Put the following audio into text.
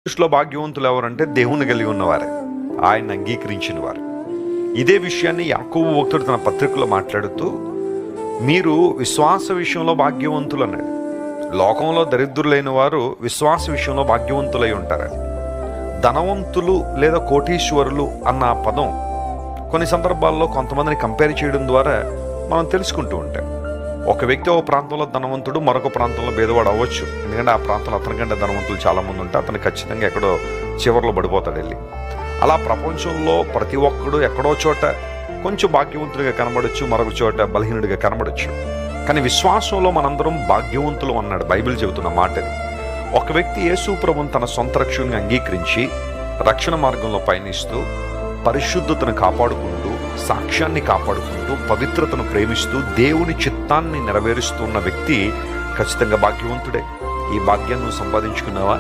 దృష్టిలో భాగ్యవంతులు ఎవరంటే దేవుని కలిగి ఉన్నవారే, ఆయన అంగీకరించిన వారు. ఇదే విషయాన్ని యాకోబు భక్తుడు తన పత్రికలో మాట్లాడుతూ, మీరు విశ్వాస విషయంలో భాగ్యవంతులు అన్నాడు. లోకంలో దరిద్రులైన వారు విశ్వాస విషయంలో భాగ్యవంతులై ఉంటారని. ధనవంతులు లేదా కోటీశ్వరులు అన్న పదం కొన్ని సందర్భాల్లో కొంతమందిని కంపేర్ చేయడం ద్వారా మనం తెలుసుకుంటూ ఉంటాం. ఒక వ్యక్తి ఒక ప్రాంతంలో ధనవంతుడు, మరొక ప్రాంతంలో భేదవాడు అవ్వచ్చు. ఎందుకంటే ఆ ప్రాంతంలో అతనికంటే ధనవంతులు చాలామంది ఉంటే అతను ఖచ్చితంగా ఎక్కడో చివరిలో పడిపోతాడు వెళ్ళి. అలా ప్రపంచంలో ప్రతి ఒక్కడు ఎక్కడో చోట కొంచెం భాగ్యవంతుడిగా కనబడచ్చు, మరొక చోట బలహీనుడిగా కనబడచ్చు. కానీ విశ్వాసంలో మనందరం భాగ్యవంతులు అన్నాడు బైబిల్ చెబుతున్న మాటని. ఒక వ్యక్తి యేసు ప్రభువును తన సొంత రక్షణగా అంగీకరించి రక్షణ మార్గంలో పయనిస్తూ పరిశుద్ధతను కాపాడుకుంటూ, సాక్ష్యాన్ని కాపాడుకుంటూ, పవిత్రతను ప్రేమిస్తూ దేవుని చిత్తాన్ని నెరవేరుస్తున్న వ్యక్తి ఖచ్చితంగా భాగ్యవంతుడే. ఈ భాగ్యాన్ని నువ్వు సంపాదించుకున్నావా?